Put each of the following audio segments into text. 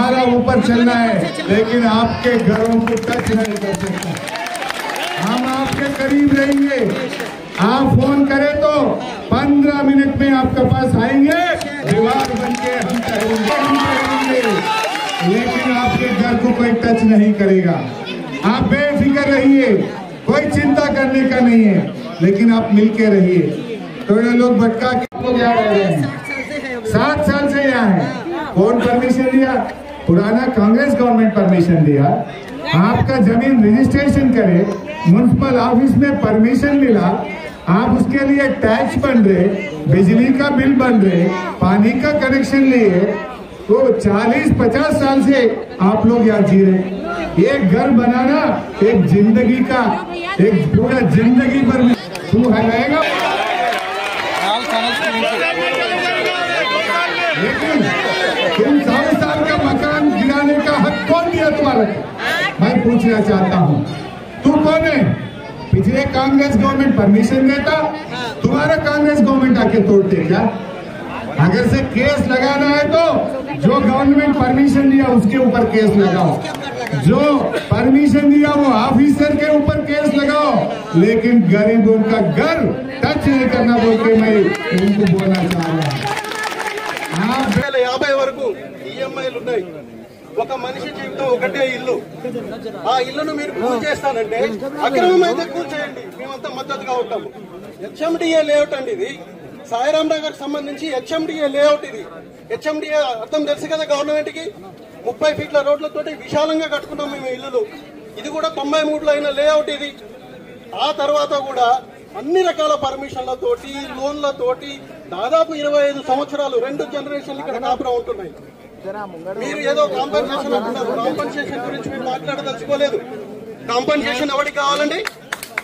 हमारा ऊपर चलना है, लेकिन आपके घरों को टच नहीं कर सकते। हम आपके करीब रहेंगे। आप फोन करें तो 15 मिनट में आपके पास आएंगे, दीवार बन के हम करेंगे, लेकिन आपके घर को कोई टच नहीं करेगा। आप बेफिक्र रहिए, कोई चिंता करने का नहीं है, लेकिन आप मिलके रहिए। तो ये लोग भटका के लोग यहाँ रह रहे हैं, 7 साल से यहाँ है। कौन परमिशन दिया? पुराना कांग्रेस गवर्नमेंट परमिशन दिया। आपका जमीन रजिस्ट्रेशन करे, म्युनिसिपल ऑफिस में परमिशन मिला, आप उसके लिए टैक्स बन रहे, बिजली का बिल बन रहे, पानी का कनेक्शन लिए, तो 40-50 साल से आप लोग यहाँ जी रहे। एक घर बनाना एक जिंदगी का, एक पूरा जिंदगी पर तू रहेगा। लेकिन तुम 100 साल का मकान गिराने का हक कौन दिया तुम्हारा? मैं पूछना चाहता हूँ, तू कौन है? पिछले कांग्रेस गवर्नमेंट परमिशन देता, तुम्हारा कांग्रेस गवर्नमेंट आके तोड़ते क्या? अगर से केस लगाना है तो जो गवर्नमेंट परमिशन दिया उसके ऊपर केस लगाओ, जो परमिशन दिया वो ऑफिसर के ऊपर केस लगाओ, लेकिन गरीबों का घर टच नहीं करना बोल के मैं उनको बोलना चाह रहा हूँ। 50 వరకు ఈఎంఐలు ఉన్నాయి। ఒక మనిషి జీవితం ఒకటే ఇల్లు, ఆ ఇల్లును మీరు కూల్ చేస్తానంటే అక్రమం అయితే కూల్ చేయండి, మేమంతా మద్దతుగా ఉంటాము। హెచ్ఎండిఏ లేఅవుట్ అండి ఇది, సాయిరాం నగర్ సంబంధించి హెచ్ఎండిఏ లేఅవుట్ ఇది। హెచ్ఎండిఏ అర్థం తెలుసు కదా గవర్నమెంట్ కి, 30 ఫీట్ల రోడ్లతోటి విశాలంగా కట్టుకున్నాం మేము ఇల్లులు। ఇది కూడా 93లో అయిన లేఅవుట్ ఇది। ఆ తర్వాత కూడా అన్ని రకాల పర్మిషన్లతోటి లోన్లతోటి దాదాపు 25 సంవత్సరాలు 2 జనరేషన్లు ఇక్కడ కాపురం ఉంటున్నాయి। మీరు ఏదో కాంపెన్సేషన్ అంటున్నారు, కాంపెన్సేషన్ గురించి మీరు మాట్లాడదలుచుకోలేదు। కాంపెన్సేషన్ ఎవరికి కావాలండి?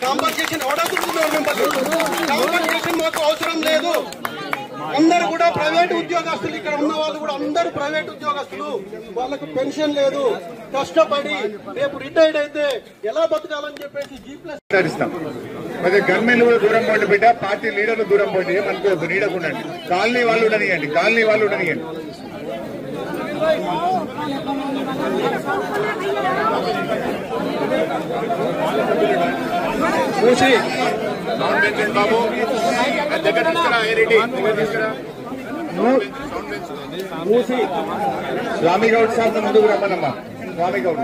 కాంపెన్సేషన్ ఎవడవుతున్నారు? కాంపెన్సేషన్ మాకు అవసరం లేదు। అందరూ కూడా ప్రైవేట్ ఉద్యోగస్తులు, ఇక్కడ ఉన్న వాళ్ళు కూడా అందరూ ప్రైవేట్ ఉద్యోగస్తులు, వాళ్ళకు పెన్షన్ లేదు, కష్టపడి రేపు రిటైర్డ్ అయితే ఎలా బతకాలని చెప్పేసి జీప్లస్తాం। మరి గవర్నమెంట్ కూడా దూరం పోండి బిడ్డ, పార్టీ లీడర్లు దూరం పోండి, ఏమనుకోవద్దు, నీడకుండండి, కాలనీ వాళ్ళు ఉండనియండి, కాలనీ వాళ్ళు ఉండనియండి। బాబు దగ్గర తీసుకురా, స్వామి గౌడ్ సార్ ముందుకు రమ్మనమ్మా, స్వామి గౌడ్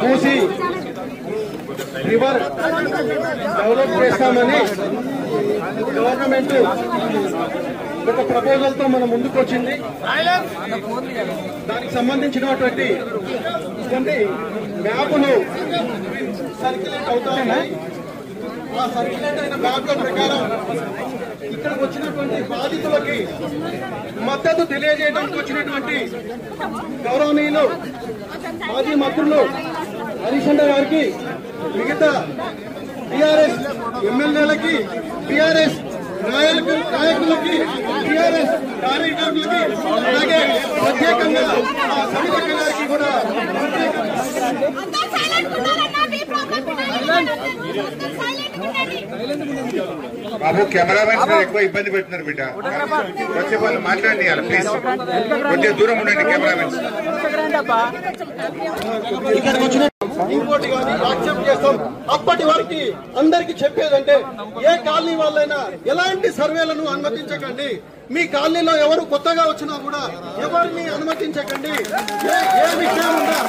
మూసి రివర్ డెవలప్ చేస్తామని గవర్నమెంట్ ఒక ప్రపోజల్ తో మన ముందుకు వచ్చింది। దానికి సంబంధించినటువంటి కొన్ని మ్యాప్లు సర్క్యులేట్ అవుతా ఉన్నాయి। ఆ సర్క్యులేట్ అయిన మ్యాప్ల ప్రకారం ఇక్కడికి వచ్చినటువంటి బాధితులకి మద్దతు తెలియజేయడానికి వచ్చినటువంటి గౌరవనీయులు మాజీ మంత్రులు హరీష్ అన్న గారికి, మిగతా టీఆర్ఎస్ ఎమ్మెల్యేలకి, టీఆర్ఎస్ నాయకులకి, టీఆర్ఎస్ కార్యకర్తలకి, అలాగే ప్రత్యేకంగా సమిత గారికి కూడా బాబు కెమెరామెన్స్ ఎక్కువ ఇబ్బంది పెడుతున్నారు బిడ్డ, వచ్చే వాళ్ళు మాట్లాడియాలి ప్లీజ్, కొద్దిగా దూరం ఉండండి కెమెరామెన్స్। ఇంకోటి కానీ యాక్సెప్ట్ చేస్తాం। అప్పటి వరకు అందరికి చెప్పేదంటే ఏ కాలనీ వాళ్ళైనా ఎలాంటి సర్వేలను అనుమతించకండి, మీ కాలనీలో ఎవరు కొత్తగా వచ్చినా కూడా ఎవరిని అనుమతించకండి। ఏ విషయం ఉన్నా,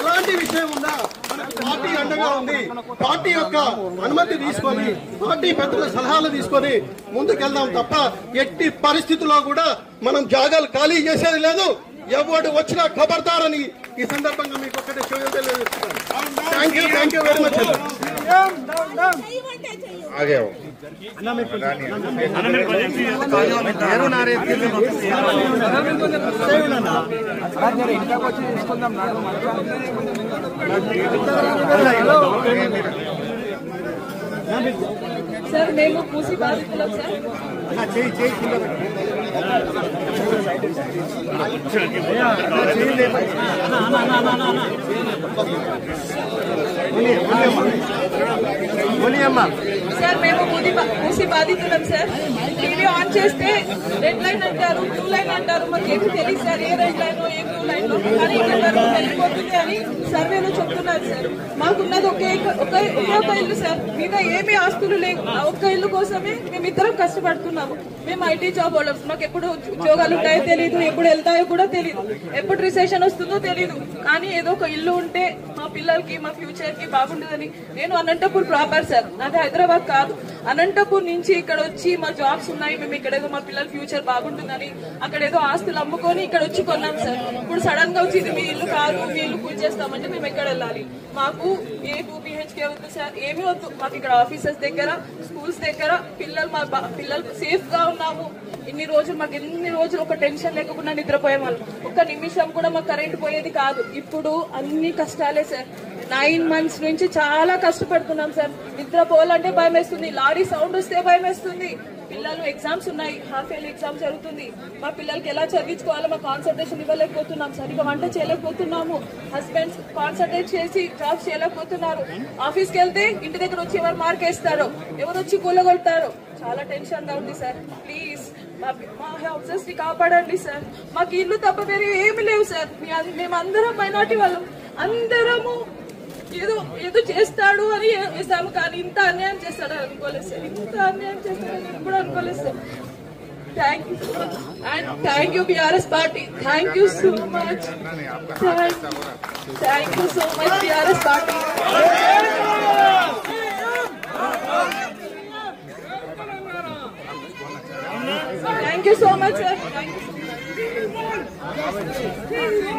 ఎలాంటి విషయం ఉన్నా మనకు పార్టీ అండగా ఉంది, పార్టీ యొక్క అనుమతి తీసుకొని, పార్టీ పెద్దల సలహాలు తీసుకొని ముందుకెళ్దాం తప్ప ఎట్టి పరిస్థితుల్లో కూడా మనం జాగాలు ఖాళీ చేసేది లేదు। ఎవరు వచ్చినా ఖబర్దారని ఈ సందర్భంగా మీకు ఒక్కటే తెలియజేస్తున్నాను। Thank you very much. ఆగే సార్ మేము పూసి బాధితులం సార్। చేయి సార్ మేము మూసి బాధితులం సార్. టీవీ ఆన్ చేస్తే రెడ్ లైన్ అంటారు, బ్లూ లైన్ అంటారు, మాకు ఏమి తెలియదు సార్ ఏ రెడ్ లైన్ ఏ బ్లూ లైన్. కానీ ఇక్కడ వరకు వెళ్ళిపోతుంది అని సర్వేలో చెప్తున్నారు సార్. మాకున్నది ఒకే ఒక ఇల్లు సార్, మిగతా ఏమీ ఆస్తులు లేవు. ఆ ఒక్క ఇల్లు కోసమే మేమిద్దరం కష్టపడుతున్నాము. మేము ఐటీ జాబ్ హోల్డర్స్, మాకు ఎప్పుడు ఉద్యోగాలు ఉంటాయో తెలియదు, ఎప్పుడు వెళ్తాయో కూడా తెలియదు, ఎప్పుడు రిసెషన్ వస్తుందో తెలియదు. కానీ ఏదో ఒక ఇల్లు ఉంటే మా పిల్లలకి మా ఫ్యూచర్ కి బాగుంటుందని. నేను అనంతపూర్ ప్రాపర్ సార్, నాది హైదరాబాద్ కాదు. అనంతపూర్ నుంచి ఇక్కడ వచ్చి మా జాబ్స్ ఉన్నాయి, మేము ఇక్కడ ఏదో మా పిల్లల ఫ్యూచర్ బాగుంటుందని అక్కడ ఏదో ఆస్తులు అమ్ముకొని ఇక్కడ వచ్చి కొన్నాం సార్. ఇప్పుడు సడన్ గా వచ్చి ఇది మీ ఇల్లు కాదు, మీ ఇల్లు పూజ చేస్తామంటే మేము ఎక్కడ వెళ్ళాలి? మాకు ఏ 2 BHK వద్దు సార్, ఏమీ వద్దు. మాకు ఇక్కడ ఆఫీసెస్ దగ్గర, స్కూల్స్ దగ్గర మా పిల్లలు సేఫ్ గా ఉన్నాము. ఎన్ని రోజులు ఒక టెన్షన్ లేకుండా నిద్రపోయే వాళ్ళం. ఒక్క నిమిషం కూడా మాకు కరెంట్ పోయేది కాదు. ఇప్పుడు అన్ని కష్టాలే సార్. 9 months నుంచి చాలా కష్టపడుతున్నాం సార్. నిద్రపోవాలంటే భయం వేస్తుంది, లారీ సౌండ్ వస్తే భయం వేస్తుంది. పిల్లలు ఎగ్జామ్స్ ఉన్నాయి, హాఫ్ ఇయర్లీ ఎగ్జామ్ జరుగుతుంది. మా పిల్లలకి ఎలా చదివించుకోవాలో మా కాన్సన్ట్రేషన్ ఇవ్వలేకపోతున్నాం సార్. ఇక వంట చేయలేకపోతున్నాము. హస్బెండ్స్ కాన్సన్ట్రేట్ చేసి జాబ్స్ చేయలేకపోతున్నారు. ఆఫీస్కి వెళ్తే ఇంటి దగ్గర వచ్చి ఎవరు మార్క్ వేస్తారో, ఎవరు వచ్చి కూలగొడతారో, చాలా టెన్షన్ గా ఉంది సార్. ప్లీజ్ మా హౌసెస్ ని కాపాడండి సార్. మాకు ఇల్లు తప్ప వేరే ఏమి లేవు సార్. మేమందరం మైనార్టీ వాళ్ళం, అందరము ఏదో చేస్తాడు అని వేసాము. కానీ ఇంత అన్యాయం చేస్తాడని అనుకోలేదు సార్, ఇంత అన్యాయం చేస్తాడని ఎప్పుడు అనుకోలేదు sir. Thank you so much and thank you BRS party. Thank you so much, thank you so much BRS party. Thank you so much sir. Thank you.